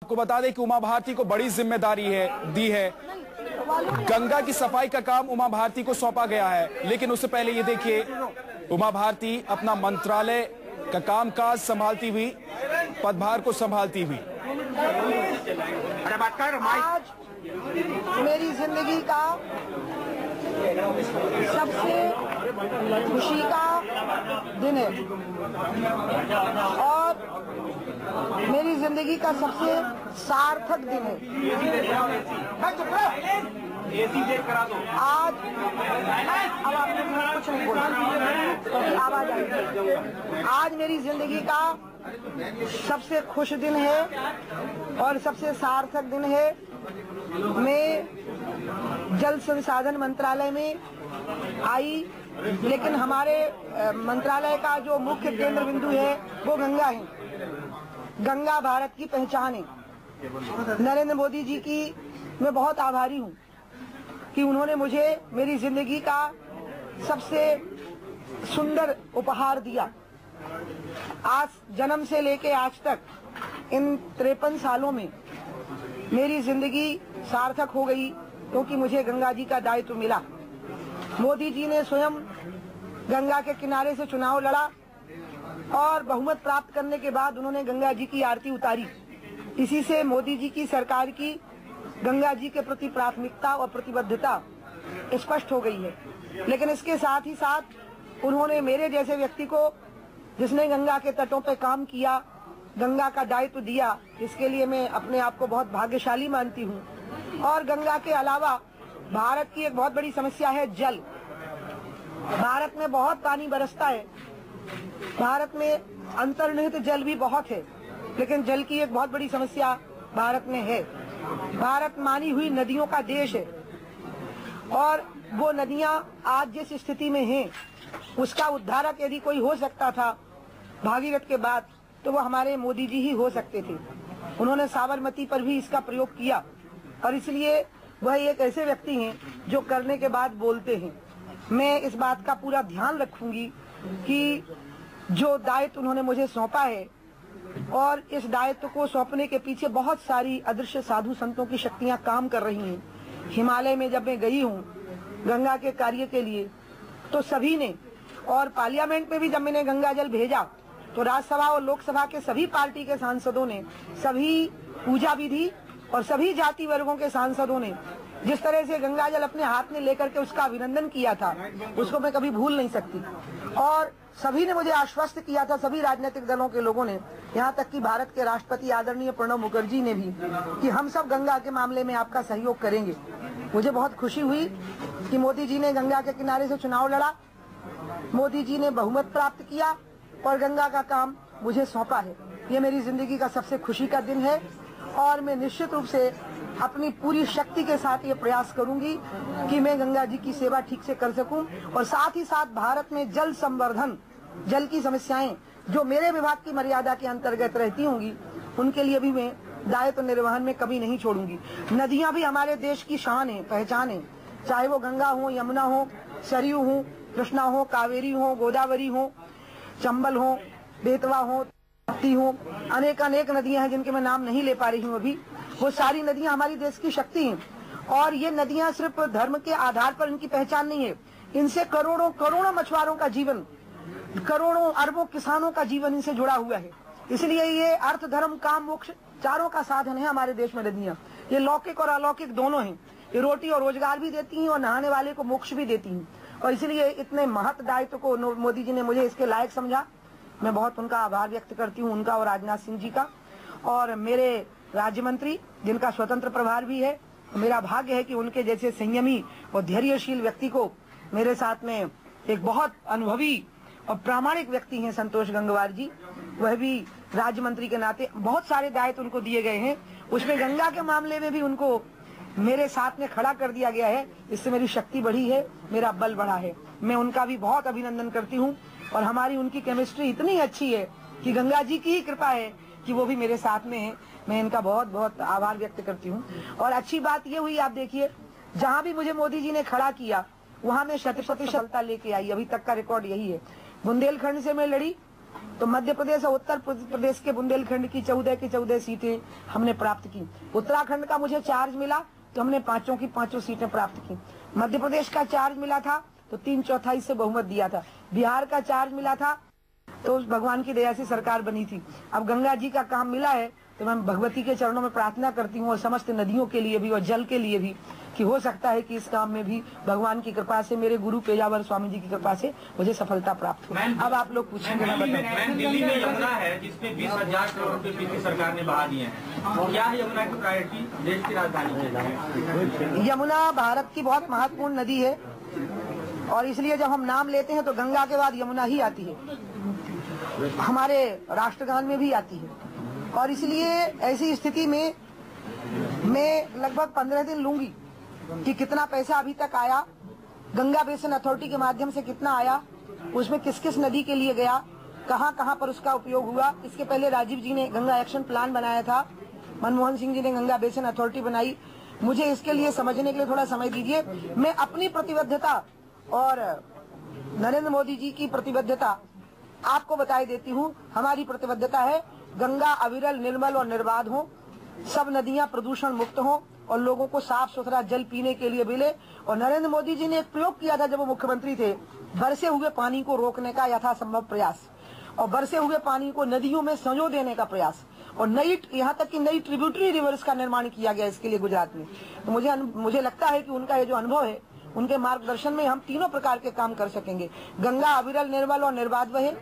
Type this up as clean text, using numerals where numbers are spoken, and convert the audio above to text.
आपको बता दें कि उमा भारती को बड़ी जिम्मेदारी दी है। गंगा की सफाई का काम उमा भारती को सौंपा गया है, लेकिन उससे पहले ये देखिए उमा भारती अपना मंत्रालय का कामकाज संभालती हुई, पदभार को संभालती हुई। आज मेरी जिंदगी का सबसे खुशी का दिन है और मेरी जिंदगी का सबसे सार्थक दिन है। आज अब आपने कुछ नहीं बोला, आवाज आई। आज मेरी जिंदगी का सबसे खुश दिन है और सबसे सार्थक दिन है। मैं जल संसाधन मंत्रालय में आई, लेकिन हमारे मंत्रालय का जो मुख्य केंद्र बिंदु है वो गंगा है। गंगा भारत की पहचान है। नरेंद्र मोदी जी की मैं बहुत आभारी हूँ कि उन्होंने मुझे मेरी जिंदगी का सबसे सुंदर उपहार दिया। आज जन्म से लेके आज तक इन 53 सालों में मेरी जिंदगी सार्थक हो गई, क्योंकि मुझे गंगा जी का दायित्व मिला। मोदी जी ने स्वयं गंगा के किनारे से चुनाव लड़ा और बहुमत प्राप्त करने के बाद उन्होंने गंगा जी की आरती उतारी। इसी से मोदी जी की सरकार की गंगा जी के प्रति प्राथमिकता और प्रतिबद्धता स्पष्ट हो गई है। लेकिन इसके साथ ही साथ उन्होंने मेरे जैसे व्यक्ति को, जिसने गंगा के तटों पर काम किया, गंगा का दायित्व दिया, इसके लिए मैं अपने आप को बहुत भाग्यशाली मानती हूँ। और गंगा के अलावा भारत की एक बहुत बड़ी समस्या है जल। भारत में बहुत पानी बरसता है, भारत में अंतर्निहित जल भी बहुत है, लेकिन जल की एक बहुत बड़ी समस्या भारत में है। भारत मानी हुई नदियों का देश है और वो नदियां आज जिस स्थिति में हैं, उसका उद्धारक यदि कोई हो सकता था भागीरथ के बाद, तो वो हमारे मोदी जी ही हो सकते थे। उन्होंने साबरमती पर भी इसका प्रयोग किया और इसलिए वह एक ऐसे व्यक्ति हैं जो करने के बाद बोलते हैं। मैं इस बात का पूरा ध्यान रखूंगी कि जो दायित्व उन्होंने मुझे सौंपा है, और इस दायित्व को सौंपने के पीछे बहुत सारी अदृश्य साधु संतों की शक्तियां काम कर रही हैं। हिमालय में जब मैं गई हूँ गंगा के कार्य के लिए, तो सभी ने, और पार्लियामेंट में भी जब मैंने गंगा जल भेजा तो राज्यसभा और लोकसभा के सभी पार्टी के सांसदों ने, सभी पूजा विधि और सभी जाति वर्गों के सांसदों ने जिस तरह से गंगा जल अपने हाथ में लेकर के उसका अभिनंदन किया था, उसको मैं कभी भूल नहीं सकती। और सभी ने मुझे आश्वस्त किया था, सभी राजनीतिक दलों के लोगों ने, यहाँ तक कि भारत के राष्ट्रपति आदरणीय प्रणब मुखर्जी ने भी, कि हम सब गंगा के मामले में आपका सहयोग करेंगे। मुझे बहुत खुशी हुई कि मोदी जी ने गंगा के किनारे से चुनाव लड़ा, मोदी जी ने बहुमत प्राप्त किया और गंगा का काम मुझे सौंपा है। ये मेरी जिंदगी का सबसे खुशी का दिन है और मैं निश्चित रूप से अपनी पूरी शक्ति के साथ ये प्रयास करूंगी कि मैं गंगा जी की सेवा ठीक से कर सकूं, और साथ ही साथ भारत में जल संवर्धन, जल की समस्याएं जो मेरे विभाग की मर्यादा के अंतर्गत रहती होंगी, उनके लिए भी मैं दायित्व निर्वहन में कभी नहीं छोड़ूंगी। नदियां भी हमारे देश की शान है, पहचान है, चाहे वो गंगा हो, यमुना हो, सरयू हो, कृष्णा हो, कावेरी हो, गोदावरी हो, चंबल हो, बेतवा हो, ताप्ती हो, अनेक नदियां हैं जिनके मैं नाम नहीं ले पा रही हूँ अभी। वो सारी नदियां हमारी देश की शक्ति हैं और ये नदियां सिर्फ धर्म के आधार पर इनकी पहचान नहीं है, इनसे करोड़ों मछुआरों का जीवन, करोड़ों अरबों किसानों का जीवन इनसे जुड़ा हुआ है। इसलिए ये अर्थ, धर्म, काम, मोक्ष चारों का साधन है हमारे देश में नदियां। ये लौकिक और अलौकिक दोनों हैं। ये रोटी और रोजगार भी देती हैं और नहाने वाले को मोक्ष भी देती हैं। और इसलिए इतने महत दायित्व को मोदी जी ने मुझे इसके लायक समझा। मैं बहुत उनका आभार व्यक्त करती हूँ, उनका और राजनाथ सिंह जी का। और मेरे राज्य मंत्री जिनका स्वतंत्र प्रभार भी है, मेरा भाग्य है कि उनके जैसे संयमी और धैर्यशील व्यक्ति को मेरे साथ में एक बहुत अनुभवी और प्रामाणिक व्यक्ति हैं संतोष गंगवार जी, वह भी राज्य मंत्री के नाते बहुत सारे दायित्व उनको दिए गए हैं। उसमें गंगा के मामले में भी उनको मेरे साथ में खड़ा कर दिया गया है। इससे मेरी शक्ति बढ़ी है, मेरा बल बढ़ा है। मैं उनका भी बहुत अभिनंदन करती हूँ और हमारी उनकी केमिस्ट्री इतनी अच्छी है कि गंगा जी की ही कृपा है कि वो भी मेरे साथ में है। मैं इनका बहुत बहुत आभार व्यक्त करती हूँ। और अच्छी बात ये हुई, आप देखिए, जहाँ भी मुझे मोदी जी ने खड़ा किया वहाँ मैं 100% सफलता लेके आई। अभी तक का रिकॉर्ड यही है। बुंदेलखंड से मैं लड़ी तो मध्य प्रदेश और उत्तर प्रदेश के बुंदेलखंड की 14 की 14 सीटें हमने प्राप्त की। उत्तराखंड का मुझे चार्ज मिला तो हमने 5 की 5 सीटें प्राप्त की। मध्य प्रदेश का चार्ज मिला था तो 3/4 से बहुमत दिया था। बिहार का चार्ज मिला था तो उस भगवान की दया से सरकार बनी थी। अब गंगा जी का काम मिला है तो मैं भगवती के चरणों में प्रार्थना करती हूँ और समस्त नदियों के लिए भी और जल के लिए भी कि हो सकता है कि इस काम में भी भगवान की कृपा से, मेरे गुरु पेजावर स्वामी जी की कृपा से मुझे सफलता प्राप्त हो। अब आप लोग पूछेंगे, मैं बताऊं। दिल्ली में यमुना है जिसमें 20,000 करोड़ रुपए पिछली सरकार ने बहा दिए हैं। क्या है यमुना की प्रायोरिटी देश की राजधानी? यमुना भारत की बहुत महत्वपूर्ण नदी है और इसलिए जब हम नाम लेते हैं तो गंगा के बाद यमुना ही आती है। हमारे राष्ट्रगान में भी आती है और इसलिए ऐसी स्थिति में मैं लगभग 15 दिन लूंगी कि कितना पैसा अभी तक आया, गंगा बेसिन अथॉरिटी के माध्यम से कितना आया, उसमें किस किस नदी के लिए गया, कहां कहां पर उसका उपयोग हुआ। इसके पहले राजीव जी ने गंगा एक्शन प्लान बनाया था, मनमोहन सिंह जी ने गंगा बेसिन अथॉरिटी बनाई। मुझे इसके लिए समझने के लिए थोड़ा समय दीजिए। मैं अपनी प्रतिबद्धता और नरेंद्र मोदी जी की प्रतिबद्धता आपको बताई देती हूँ। हमारी प्रतिबद्धता है गंगा अविरल, निर्मल और निर्बाध हो, सब नदियां प्रदूषण मुक्त हो और लोगों को साफ सुथरा जल पीने के लिए मिले। और नरेंद्र मोदी जी ने एक प्रयोग किया था जब वो मुख्यमंत्री थे, बरसे हुए पानी को रोकने का यथासंभव प्रयास और बरसे हुए पानी को नदियों में संजो देने का प्रयास और यहाँ तक कि नई ट्रिब्यूटरी रिवर्स का निर्माण किया गया इसके लिए गुजरात में। तो मुझे लगता है कि उनका ये जो अनुभव है, उनके मार्गदर्शन में हम तीनों प्रकार के काम कर सकेंगे। गंगा अविरल, निर्मल और निर्बाध बहे।